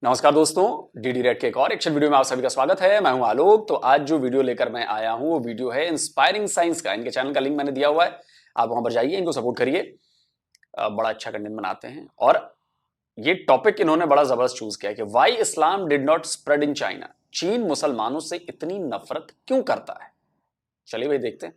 नमस्कार दोस्तों, DD red के एक और एक्शन वीडियो में आप सभी का स्वागत है। मैं हूं आलोक। तो आज जो वीडियो लेकर मैं आया हूं वो वीडियो है इंस्पायरिंग साइंस का। इनके चैनल का लिंक मैंने दिया हुआ है, आप वहां पर जाइए, इनको सपोर्ट करिए। बड़ा अच्छा कंटेंट बनाते हैं और ये टॉपिक इन्होंने बड़ा जबरदस्त चूज किया है कि why Islam did not spread in China. चीन मुसलमानों से इतनी नफरत क्यों करता है, चलिए भाई देखते हैं।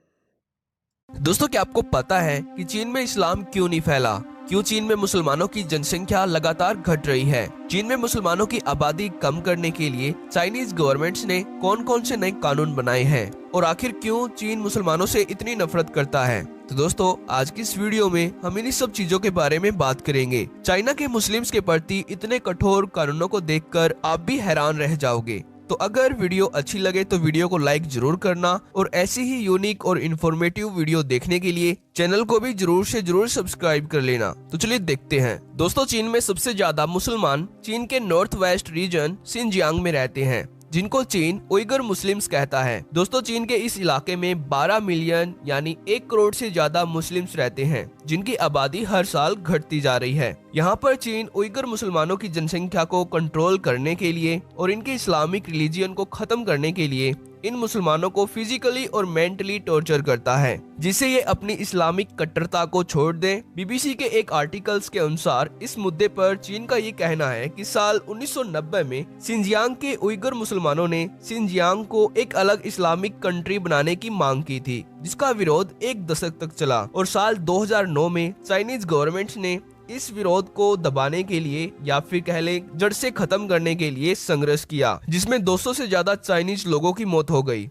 दोस्तों, क्या आपको पता है कि चीन में इस्लाम क्यों नहीं फैला? क्यों चीन में मुसलमानों की जनसंख्या लगातार घट रही है? चीन में मुसलमानों की आबादी कम करने के लिए चाइनीज गवर्नमेंट्स ने कौन कौन से नए कानून बनाए हैं? और आखिर क्यों चीन मुसलमानों से इतनी नफरत करता है? तो दोस्तों, आज की इस वीडियो में हम इन्हीं सब चीजों के बारे में बात करेंगे। चाइना के मुस्लिम्स के प्रति इतने कठोर कानूनों को देखकर आप भी हैरान रह जाओगे। तो अगर वीडियो अच्छी लगे तो वीडियो को लाइक जरूर करना और ऐसी ही यूनिक और इन्फॉर्मेटिव वीडियो देखने के लिए चैनल को भी जरूर से जरूर सब्सक्राइब कर लेना। तो चलिए देखते हैं। दोस्तों, चीन में सबसे ज्यादा मुसलमान चीन के नॉर्थ वेस्ट रीजन सिनजियांग में रहते हैं, जिनको चीन उइगर मुस्लिम्स कहता है। दोस्तों, चीन के इस इलाके में 12 मिलियन यानी 1 करोड़ से ज्यादा मुस्लिम्स रहते हैं, जिनकी आबादी हर साल घटती जा रही है। यहाँ पर चीन उइगर मुसलमानों की जनसंख्या को कंट्रोल करने के लिए और इनके इस्लामिक रिलीजियन को खत्म करने के लिए इन मुसलमानों को फिजिकली और मेंटली टॉर्चर करता है, जिससे ये अपनी इस्लामिक कट्टरता को छोड़ दें। बीबीसी के एक आर्टिकल्स के अनुसार इस मुद्दे पर चीन का ये कहना है कि साल 1990 में सिनजियांग के उइगर मुसलमानों ने सिनजियांग को एक अलग इस्लामिक कंट्री बनाने की मांग की थी, जिसका विरोध एक दशक तक चला और साल 2009 में चाइनीज गवर्नमेंट ने इस विरोध को दबाने के लिए या फिर कह ले जड़ से खत्म करने के लिए संघर्ष किया, जिसमें 200 से ज्यादा चाइनीज लोगों की मौत हो गई।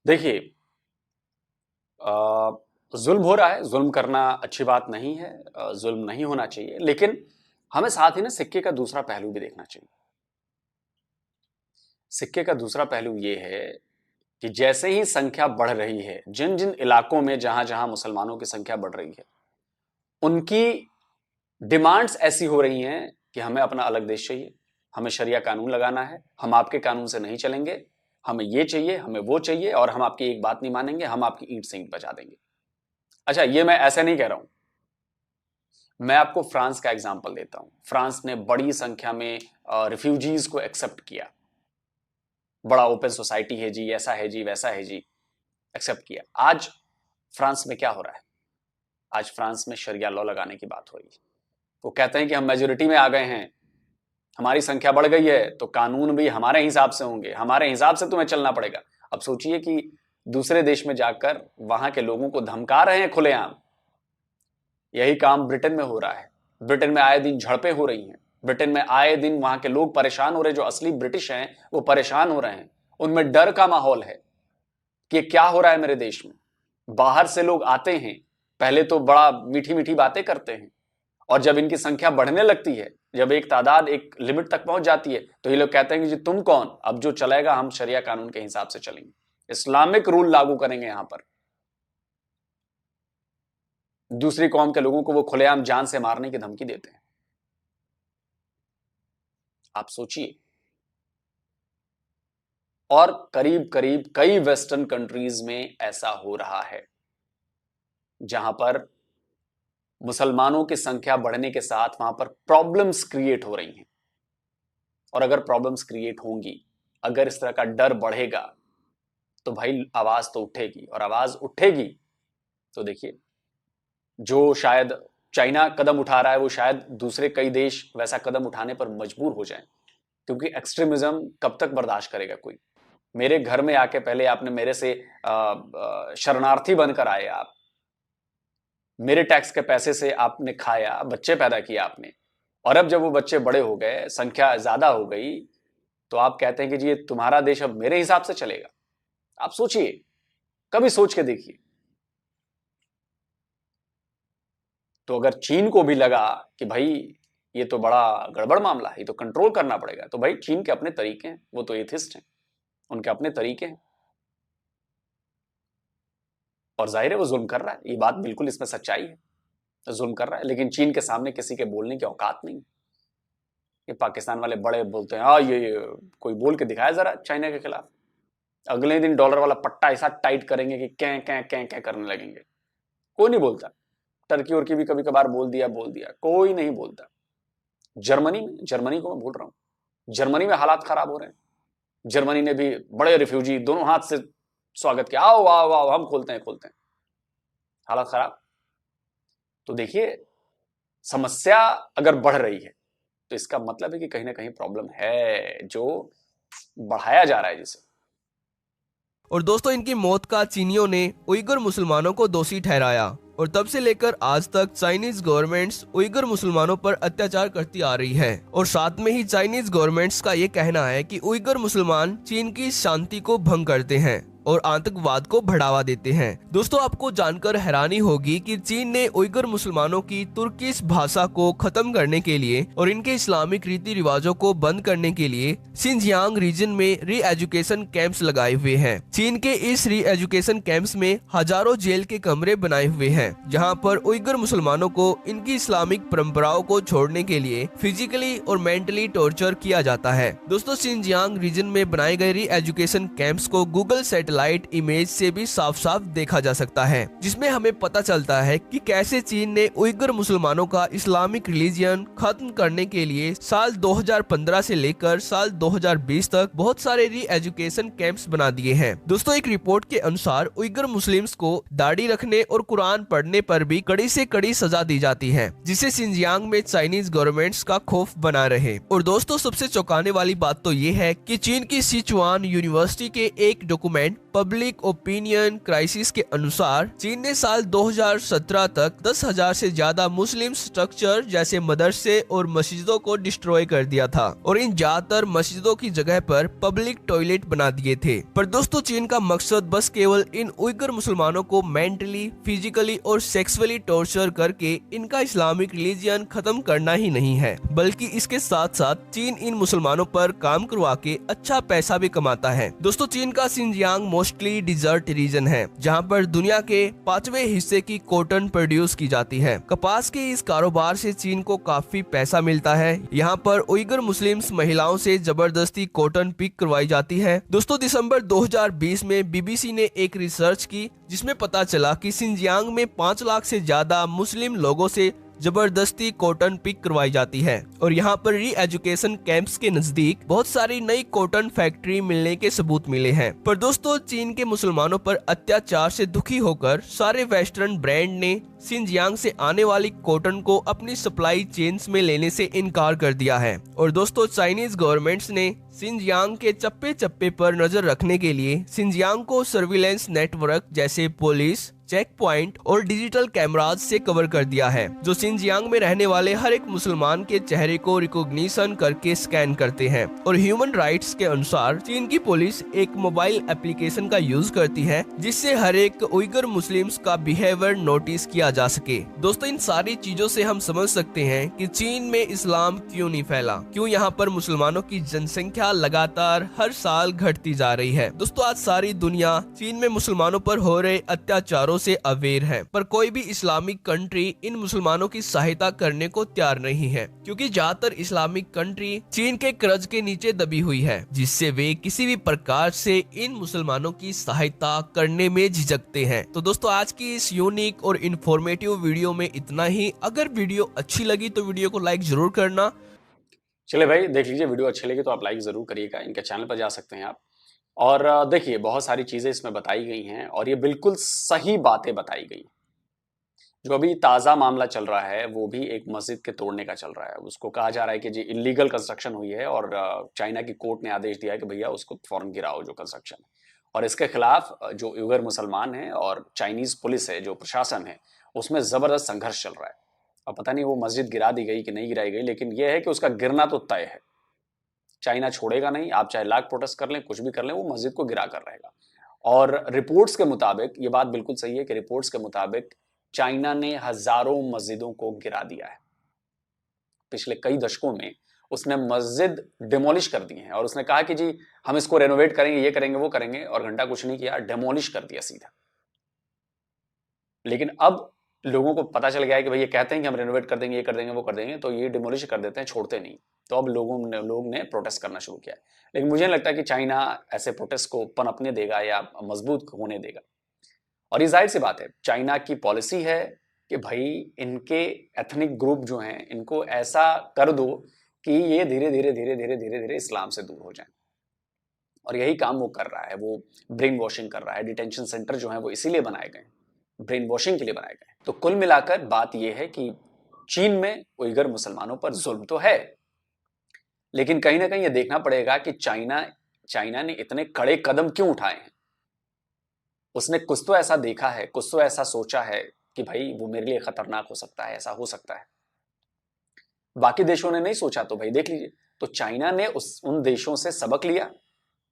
देखिए, जुल्म हो रहा है, जुल्म करना अच्छी बात नहीं है, जुल्म नहीं होना चाहिए, लेकिन हमें साथ ही ना सिक्के का दूसरा पहलू भी देखना चाहिए। सिक्के का दूसरा पहलू ये है कि जैसे ही संख्या बढ़ रही है, जिन जिन इलाकों में जहां जहां मुसलमानों की संख्या बढ़ रही है, उनकी डिमांड्स ऐसी हो रही हैं कि हमें अपना अलग देश चाहिए, हमें शरिया कानून लगाना है, हम आपके कानून से नहीं चलेंगे, हमें ये चाहिए, हमें वो चाहिए, और हम आपकी एक बात नहीं मानेंगे, हम आपकी ईंट से ईंट बजा देंगे। अच्छा, ये मैं ऐसे नहीं कह रहा हूं, मैं आपको फ्रांस का एग्जाम्पल देता हूं। फ्रांस ने बड़ी संख्या में रिफ्यूजीज को एक्सेप्ट किया, बड़ा ओपन सोसाइटी है जी, ऐसा है जी, वैसा है जी, एक्सेप्ट किया। आज फ्रांस में क्या हो रहा है? आज फ्रांस में शरिया लॉ लगाने की बात हो रही है। वो कहते हैं कि हम मेजोरिटी में आ गए हैं, हमारी संख्या बढ़ गई है, तो कानून भी हमारे हिसाब से होंगे, हमारे हिसाब से तुम्हें चलना पड़ेगा। अब सोचिए कि दूसरे देश में जाकर वहां के लोगों को धमका रहे हैं खुलेआम। यही काम ब्रिटेन में हो रहा है। ब्रिटेन में आए दिन झड़पें हो रही हैं, ब्रिटेन में आए दिन वहां के लोग परेशान हो रहे हैं, जो असली ब्रिटिश हैं वो परेशान हो रहे हैं। उनमें डर का माहौल है कि क्या हो रहा है मेरे देश में। बाहर से लोग आते हैं, पहले तो बड़ा मीठी मीठी बातें करते हैं, और जब इनकी संख्या बढ़ने लगती है, जब एक तादाद एक लिमिट तक पहुंच जाती है, तो ये लोग कहते हैं कि जी तुम कौन, अब जो चलेगा हम शरिया कानून के हिसाब से चलेंगे, इस्लामिक रूल लागू करेंगे यहां पर। दूसरी कौम के लोगों को वो खुलेआम जान से मारने की धमकी देते हैं। आप सोचिए। और करीब करीब कई वेस्टर्न कंट्रीज में ऐसा हो रहा है, जहां पर मुसलमानों की संख्या बढ़ने के साथ वहां पर प्रॉब्लम्स क्रिएट हो रही हैं। और अगर प्रॉब्लम्स क्रिएट होंगी, अगर इस तरह का डर बढ़ेगा, तो भाई आवाज तो उठेगी, और आवाज उठेगी तो देखिए, जो शायद चाइना कदम उठा रहा है, वो शायद दूसरे कई देश वैसा कदम उठाने पर मजबूर हो जाएं। क्योंकि एक्सट्रीमिज्म कब तक बर्दाश्त करेगा कोई? मेरे घर में आके पहले आपने मेरे से शरणार्थी बनकर आए, आप मेरे टैक्स के पैसे से आपने खाया, बच्चे पैदा किए आपने, और अब जब वो बच्चे बड़े हो गए, संख्या ज्यादा हो गई, तो आप कहते हैं कि जी ये तुम्हारा देश अब मेरे हिसाब से चलेगा। आप सोचिए, कभी सोच के देखिए। तो अगर चीन को भी लगा कि भाई ये तो बड़ा गड़बड़ मामला है, ये तो कंट्रोल करना पड़ेगा, तो भाई चीन के अपने तरीके हैं, वो तो एथिस्ट हैं, उनके अपने तरीके हैं, और जाहिर है वो जुल्म कर रहा है, ये बात बिल्कुल इसमें सच्चाई है, तो जुल्म कर रहा है। लेकिन चीन के सामने किसी के बोलने की औकात नहीं। ये पाकिस्तान वाले बड़े बोलते हैं, ये कोई बोल के दिखाया जरा चाइना के खिलाफ, अगले दिन डॉलर वाला पट्टा ऐसा टाइट करेंगे कि कै कै कै कै करने लगेंगे। कोई नहीं बोलता। टर्की और की भी कभी कभार बोल दिया, कोई नहीं बोलता। जर्मनी में, जर्मनी को मैं बोल रहा हूं, जर्मनी में हालात खराब हो रहे हैं, जर्मनी ने भी बड़े रिफ्यूजी दोनों हाथ से स्वागत किया, आओ आओ आओ, हम खोलते हैं। हालात खराब। तो देखिए, समस्या अगर बढ़ रही है तो इसका मतलब है कि कहीं ना कहीं प्रॉब्लम है जो बढ़ाया जा रहा है जिसे। और दोस्तों, इनकी मौत का चीनियों ने उइगर मुसलमानों को दोषी ठहराया और तब से लेकर आज तक चाइनीज गवर्नमेंट्स उइगर मुसलमानों पर अत्याचार करती आ रही है। और साथ में ही चाइनीज गवर्नमेंट्स का ये कहना है कि उइगर मुसलमान चीन की शांति को भंग करते हैं और आतंकवाद को बढ़ावा देते हैं। दोस्तों, आपको जानकर हैरानी होगी कि चीन ने उइगर मुसलमानों की तुर्किश भाषा को खत्म करने के लिए और इनके इस्लामिक रीति रिवाजों को बंद करने के लिए सिंजियांग रीजन में री एजुकेशन कैंप्स लगाए हुए हैं। चीन के इस री एजुकेशन कैंप्स में हजारों जेल के कमरे बनाए हुए हैं, जहां पर उइगर मुसलमानों को इनकी इस्लामिक परंपराओं को छोड़ने के लिए फिजिकली और मेंटली टॉर्चर किया जाता है। दोस्तों, सिंजियांग रीजन में बनाए गए री एजुकेशन कैंप्स को गूगल सैटेलाइट इमेज से भी साफ साफ देखा जा सकता है, जिसमें हमें पता चलता है कि कैसे चीन ने उइगर मुसलमानों का इस्लामिक रिलीजियन खत्म करने के लिए साल 2015 से लेकर साल 2020 तक बहुत सारे री एजुकेशन कैंप्स बना दिए हैं। दोस्तों, एक रिपोर्ट के अनुसार उइगर मुस्लिम्स को दाढ़ी रखने और कुरान पढ़ने पर भी कड़ी से कड़ी सजा दी जाती है, जिससे सिंजियांग में चाइनीज गवर्नमेंट्स का खौफ बना रहे। और दोस्तों, सबसे चौंकाने वाली बात तो ये है कि चीन की सिचुआन यूनिवर्सिटी के एक डॉक्यूमेंट पब्लिक ओपिनियन क्राइसिस के अनुसार चीन ने साल 2017 तक 10,000 से ज्यादा मुस्लिम स्ट्रक्चर जैसे मदरसे और मस्जिदों को डिस्ट्रॉय कर दिया था और इन ज्यादातर मस्जिदों की जगह पर पब्लिक टॉयलेट बना दिए थे। पर दोस्तों, चीन का मकसद बस केवल इन उइगर मुसलमानों को मेंटली, फिजिकली और सेक्सुअली टॉर्चर करके इनका इस्लामिक रिलीजियन खत्म करना ही नहीं है, बल्कि इसके साथ साथ चीन इन मुसलमानों पर काम करवा के अच्छा पैसा भी कमाता है। दोस्तों, चीन का सिंजियांग मोस्टली डिजर्ट रीजन है, जहां पर दुनिया के 5वें हिस्से की कॉटन प्रोड्यूस की जाती है। कपास के इस कारोबार से चीन को काफी पैसा मिलता है। यहाँ पर उइगर मुस्लिम्स महिलाओं से जबरदस्ती कॉटन पिक करवाई जाती है। दोस्तों, दिसंबर 2020 में बीबीसी ने एक रिसर्च की, जिसमें पता चला कि सिंजियांग में 5 लाख से ज्यादा मुस्लिम लोगों से जबरदस्ती कॉटन पिक करवाई जाती है और यहाँ पर री एजुकेशन कैंप्स के नजदीक बहुत सारी नई कॉटन फैक्ट्री मिलने के सबूत मिले हैं। पर दोस्तों, चीन के मुसलमानों पर अत्याचार से दुखी होकर सारे वेस्टर्न ब्रांड ने सिंजियांग से आने वाली कॉटन को अपनी सप्लाई चेन्स में लेने से इनकार कर दिया है। और दोस्तों, चाइनीज गवर्नमेंट्स ने सिंजियांग के चप्पे चप्पे पर नजर रखने के लिए सिंजियांग को सर्विलेंस नेटवर्क जैसे पुलिस, चेक पॉइंट और डिजिटल कैमराज से कवर कर दिया है, जो सिंजियांग में रहने वाले हर एक मुसलमान के चेहरे को रिकॉग्निशन करके स्कैन करते हैं। और ह्यूमन राइट्स के अनुसार चीन की पुलिस एक मोबाइल एप्लीकेशन का यूज करती है, जिससे हर एक उइगर मुस्लिम्स का बिहेवियर नोटिस किया जा सके। दोस्तों, इन सारी चीजों से हम समझ सकते हैं कि चीन में इस्लाम क्यों नहीं फैला, क्यों यहाँ पर मुसलमानों की जनसंख्या लगातार हर साल घटती जा रही है। दोस्तों, आज सारी दुनिया चीन में मुसलमानों पर हो रहे अत्याचारों से अवेयर है, पर कोई भी इस्लामिक कंट्री इन मुसलमानों की सहायता करने को तैयार नहीं है, क्योंकि ज्यादातर इस्लामिक कंट्री चीन के कर्ज के नीचे दबी हुई है, जिससे वे किसी भी प्रकार से इन मुसलमानों की सहायता करने में झिझकते हैं। तो दोस्तों, आज की इस यूनिक और इंफॉर्मेटिव वीडियो में इतना ही। अगर वीडियो अच्छी लगी तो वीडियो को लाइक जरूर करना। चले भाई, देख लीजिए, वीडियो अच्छी लगी तो आप लाइक जरूर करिएगा। इनके चैनल पर जा सकते हैं आप, और देखिए, बहुत सारी चीजें इसमें बताई गई हैं और ये बिल्कुल सही बातें बताई गई। जो अभी ताजा मामला चल रहा है वो भी एक मस्जिद के तोड़ने का चल रहा है। उसको कहा जा रहा है कि जी इलीगल कंस्ट्रक्शन हुई है और चाइना की कोर्ट ने आदेश दिया है कि भैया उसको फौरन गिराओ जो कंस्ट्रक्शन है। और इसके खिलाफ जो उइगर मुसलमान हैं और चाइनीज पुलिस है, जो प्रशासन है, उसमें जबरदस्त संघर्ष चल रहा है। अब पता नहीं वो मस्जिद गिरा दी गई कि नहीं गिराई गई, लेकिन यह है कि उसका गिरना तो तय है। चाइना छोड़ेगा नहीं, आप चाहे लाख प्रोटेस्ट कर लें, कुछ भी कर लें, वो मस्जिद को गिरा कर रहेगा। और रिपोर्ट्स के मुताबिक ये बात बिल्कुल सही है कि रिपोर्ट्स के मुताबिक चाइना ने हजारों मस्जिदों को गिरा दिया है। पिछले कई दशकों में उसने मस्जिद डिमोलिश कर दी है और उसने कहा कि जी हम इसको रेनोवेट करेंगे, ये करेंगे, वो करेंगे, और घंटा कुछ नहीं किया, डिमोलिश कर दिया सीधा। लेकिन अब लोगों को पता चल गया है कि भाई ये कहते हैं कि हम रेनोवेट कर देंगे, ये कर देंगे, वो कर देंगे, तो ये डिमोलिश कर देते हैं, छोड़ते नहीं। तो अब लोग ने प्रोटेस्ट करना शुरू किया है। लेकिन मुझे नहीं लगता कि चाइना ऐसे प्रोटेस्ट को पनपने देगा या मजबूत होने देगा। और ये जाहिर सी बात है, चाइना की पॉलिसी है कि भाई इनके एथनिक ग्रुप जो हैं, इनको ऐसा कर दो कि ये धीरे धीरे धीरे धीरे धीरे धीरे इस्लाम से दूर हो जाए। और यही काम वो कर रहा है, वो ब्रेन वॉशिंग कर रहा है। डिटेंशन सेंटर जो है वो इसीलिए बनाए गए, ब्रेन वॉशिंग के लिए बनाए गए। तो कुल मिलाकर बात यह है कि चीन में उइगर मुसलमानों पर जुल्म तो है, लेकिन कहीं ना कहीं यह देखना पड़ेगा कि चाइना ने इतने कड़े कदम क्यों उठाए हैं। उसने कुछ तो ऐसा देखा है, कुछ तो ऐसा सोचा है कि भाई वो मेरे लिए खतरनाक हो सकता है, ऐसा हो सकता है। बाकी देशों ने नहीं सोचा तो भाई देख लीजिए। तो चाइना ने उन देशों से सबक लिया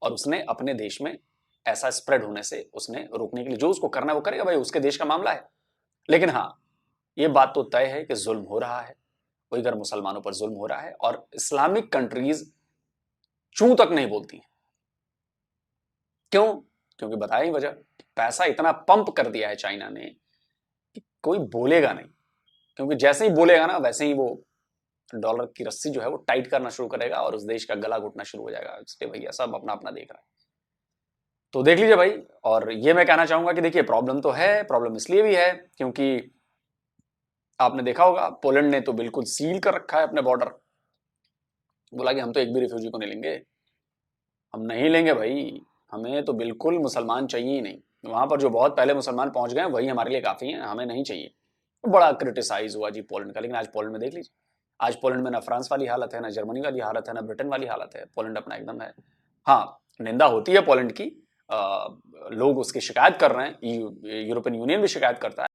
और उसने अपने देश में ऐसा स्प्रेड होने से उसने रोकने के लिए जो उसको करना है वो करेगा, भाई उसके देश का मामला है। लेकिन हाँ, ये बात तो तय है कि जुल्म हो रहा है, उइगर मुसलमानों पर जुल्म हो रहा है। और इस्लामिक कंट्रीज चूं तक नहीं बोलती। क्यों? क्योंकि बताया ही वजह, पैसा इतना पंप कर दिया है चाइना ने कि कोई बोलेगा नहीं। क्योंकि जैसे ही बोलेगा ना वैसे ही वो डॉलर की रस्सी जो है वो टाइट करना शुरू करेगा और उस देश का गला घुटना शुरू हो जाएगा। इसलिए भैया सब अपना अपना देख रहा है। तो देख लीजिए भाई। और ये मैं कहना चाहूंगा कि देखिए प्रॉब्लम तो है, प्रॉब्लम इसलिए भी है क्योंकि आपने देखा होगा पोलैंड ने तो बिल्कुल सील कर रखा है अपने बॉर्डर। बोला कि हम तो एक भी रिफ्यूजी को नहीं लेंगे, हम नहीं लेंगे भाई, हमें तो बिल्कुल मुसलमान चाहिए ही नहीं। वहां पर जो बहुत पहले मुसलमान पहुंच गए वही हमारे लिए काफी हैं, हमें नहीं चाहिए। बड़ा क्रिटिसाइज हुआ जी पोलैंड का। लेकिन आज पोलैंड में देख लीजिए, आज पोलैंड में ना फ्रांस वाली हालत है, ना जर्मनी वाली हालत है, ना ब्रिटेन वाली हालत है। पोलैंड अपना एकदम है। हाँ, निंदा होती है पोलैंड की, लोग उसकी शिकायत कर रहे हैं, यूरोपियन यूनियन भी शिकायत करता